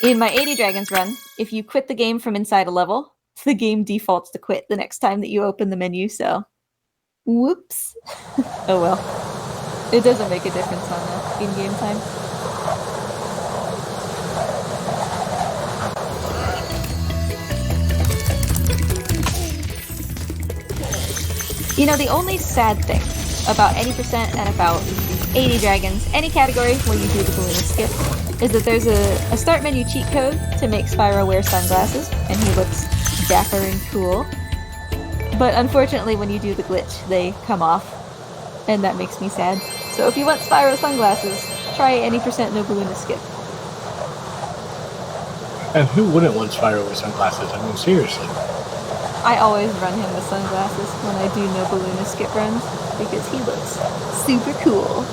in my 80 Dragons run, if you quit the game from inside a level, the game defaults to quit the next time that you open the menu, so... Whoops. Oh well. It doesn't make a difference on in-game time. You know, the only sad thing about any percent and about 80 dragons, any category where you do the balloonist skip, is that there's a start menu cheat code to make Spyro wear sunglasses, and he looks dapper and cool. But unfortunately, when you do the glitch, they come off, and that makes me sad. So if you want Spyro sunglasses, try any percent no balloonist skip. And who wouldn't want Spyro with sunglasses? I mean, seriously. I always run him with sunglasses when I do no balloonist skip runs, because he looks super cool.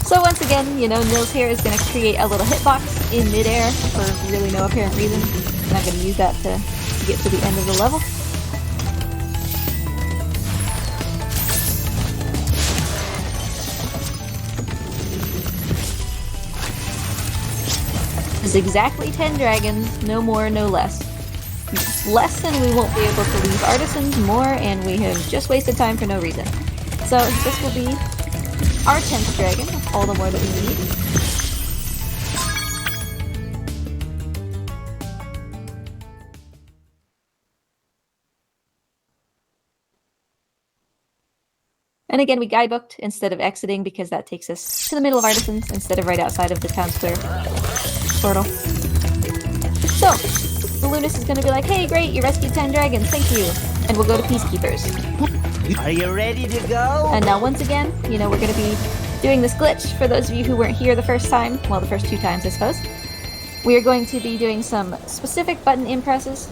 So once again, you know, Nils here is going to create a little hitbox in midair for really no apparent reason, and I'm going to use that to get to the end of the level. Is exactly 10 dragons, no more, no less. Less and we won't be able to leave artisans, more and we have just wasted time for no reason. So this will be our 10th dragon, all the more that we need. And again, we guidebooked instead of exiting because that takes us to the middle of artisans instead of right outside of the town square portal. So, Balloonist is going to be like, hey, great, you rescued 10 dragons, thank you. And we'll go to Peacekeepers. Are you ready to go? And now once again, you know, we're going to be doing this glitch for those of you who weren't here the first time. Well, the first 2 times, I suppose. We are going to be doing some specific button impresses.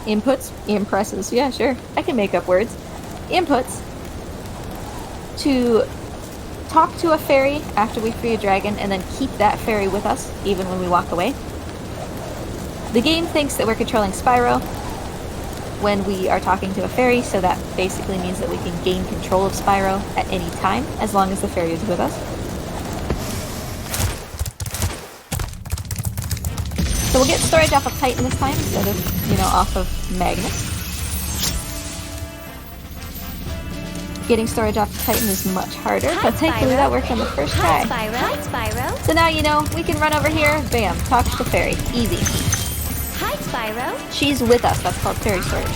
Impresses, yeah, sure. I can make up words. Inputs. To talk to a fairy after we free a dragon and then keep that fairy with us even when we walk away. The game thinks that we're controlling Spyro when we are talking to a fairy, so that basically means that we can gain control of Spyro at any time as long as the fairy is with us. So we'll get storage off of Titan this time instead of, you know, off of Magnus. Getting storage off the Titan is much harder, Hi, but thankfully Spyro. that worked on the first Hi, try. Spyro. Hi, Spyro. So now you know, we can run over here, bam, talk to the fairy. Easy. Hi, Spyro. She's with us, that's called fairy storage.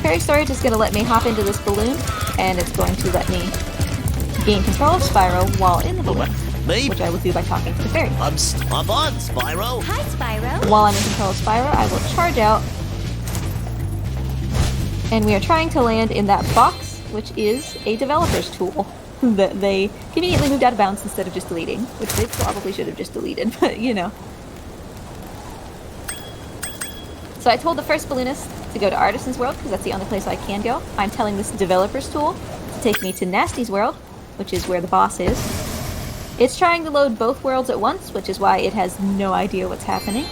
Fairy storage is going to let me hop into this balloon, and it's going to let me gain control of Spyro while in the balloon, Me? which I will do by talking to the fairy. I'm on, Spyro. Hi, Spyro. While I'm in control of Spyro, I will charge out, and we are trying to land in that box, which is a developer's tool that they conveniently moved out of bounds instead of just deleting, which they probably should have just deleted, but you know. So I told the first balloonist to go to Artisan's World, because that's the only place I can go. I'm telling this developer's tool to take me to Nasty's World, which is where the boss is. It's trying to load both worlds at once, which is why it has no idea what's happening.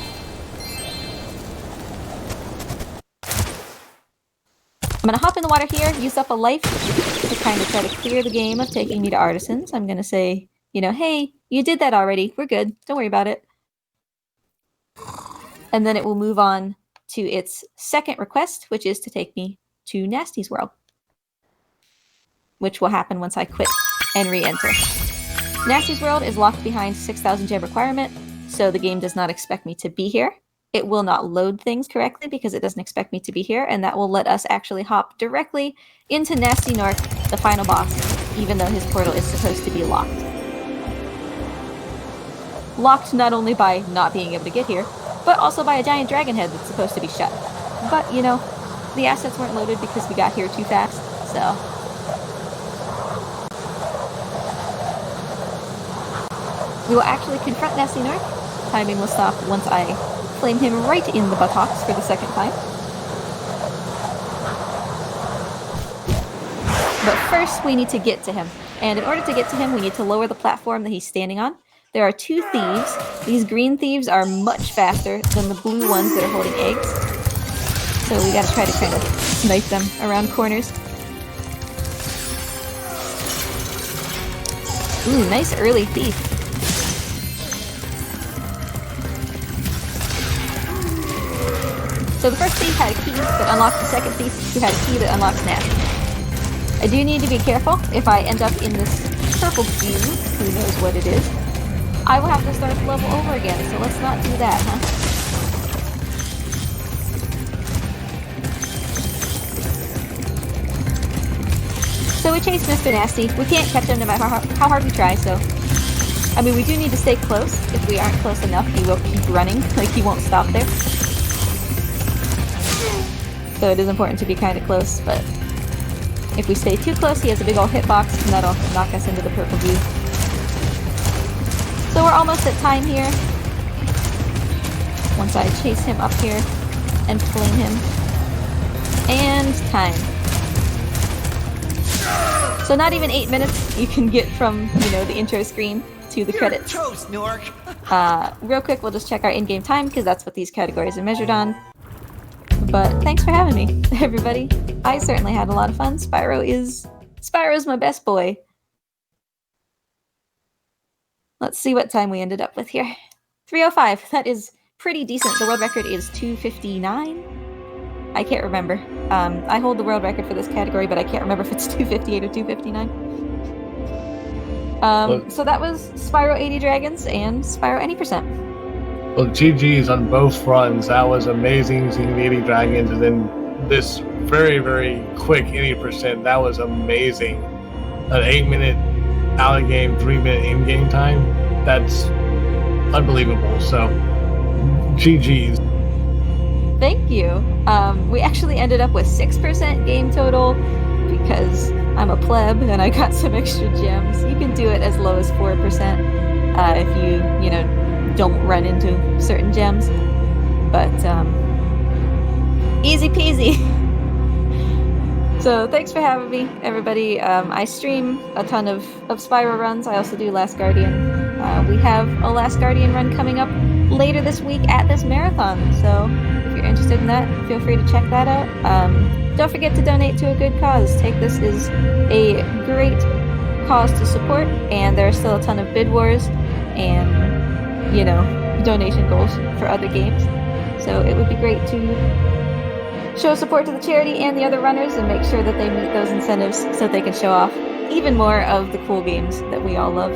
I'm gonna hop in the water here, use up a life to kind of try to clear the game of taking me to Artisans. I'm gonna say, you know, hey, you did that already. We're good. Don't worry about it. And then it will move on to its second request, which is to take me to Nasty's World, which will happen once I quit and re-enter. Nasty's World is locked behind 6,000 gem requirement, so the game does not expect me to be here. It will not load things correctly because it doesn't expect me to be here, and that will let us actually hop directly into Nasty Nork, the final boss, even though his portal is supposed to be locked. Locked not only by not being able to get here, but also by a giant dragon head that's supposed to be shut. But, you know, the assets weren't loaded because we got here too fast, so... We will actually confront Nasty Nork. Timing will stop once I flame him right in the buttocks for the second time. But first, we need to get to him. And in order to get to him, we need to lower the platform that he's standing on. There are two thieves. These green thieves are much faster than the blue ones that are holding eggs. So we gotta try to kind of snipe them around corners. Ooh, nice early thief. So the first thief had a key that unlocks the second thief, who had a key that unlocks Nasty. I do need to be careful. If I end up in this purple cube, who knows what it is, I will have to start the level over again, so let's not do that, huh? So we chase Mr. Nasty. We can't catch him no matter how hard we try, so... I mean, we do need to stay close. If we aren't close enough, he will keep running, like he won't stop there. So it is important to be kind of close, but if we stay too close, he has a big old hitbox, and that'll knock us into the purple goo. So we're almost at time here. Once I chase him up here and flame him. And time. So not even 8 minutes, you can get from, you know, the intro screen to the credits. Toast, Nork. Real quick, we'll just check our in-game time, because that's what these categories are measured on. But thanks for having me, everybody. I certainly had a lot of fun. Spyro's my best boy. Let's see what time we ended up with here. 3:05. That is pretty decent. The world record is 2:59. I can't remember. I hold the world record for this category, but I can't remember if it's 2:58 or 2:59. So that was Spyro 80 Dragons and Spyro Any %. Well, GG's on both runs. That was amazing seeing the 80 Dragons, and then this very, very quick 80%. That was amazing. An 8-minute out of game, 3-minute in game time. That's unbelievable. So, GG's. Thank you. We actually ended up with 6% game total because I'm a pleb and I got some extra gems. You can do it as low as 4% if you know, don't run into certain gems, but easy peasy. So thanks for having me, everybody. I stream a ton of Spyro runs. I also do Last Guardian. We have a Last Guardian run coming up later this week at this marathon, so if you're interested in that, feel free to check that out. Don't forget to donate to a good cause. Take This is a great cause to support, and there are still a ton of bid wars and, you know, donation goals for other games. So it would be great to show support to the charity and the other runners and make sure that they meet those incentives so they can show off even more of the cool games that we all love.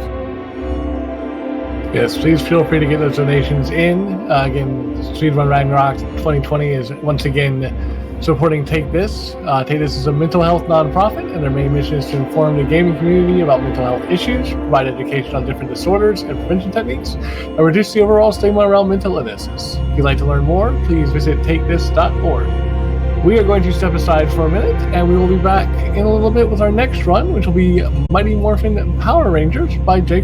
Yes, please feel free to get those donations in. Again, Speedrun Ragnarok 2020 is once again supporting Take This. Take This is a mental health nonprofit, and their main mission is to inform the gaming community about mental health issues, provide education on different disorders and prevention techniques, and reduce the overall stigma around mental illnesses. If you'd like to learn more, please visit takethis.org. We are going to step aside for a minute, and we will be back in a little bit with our next run, which will be Mighty Morphin Power Rangers by J?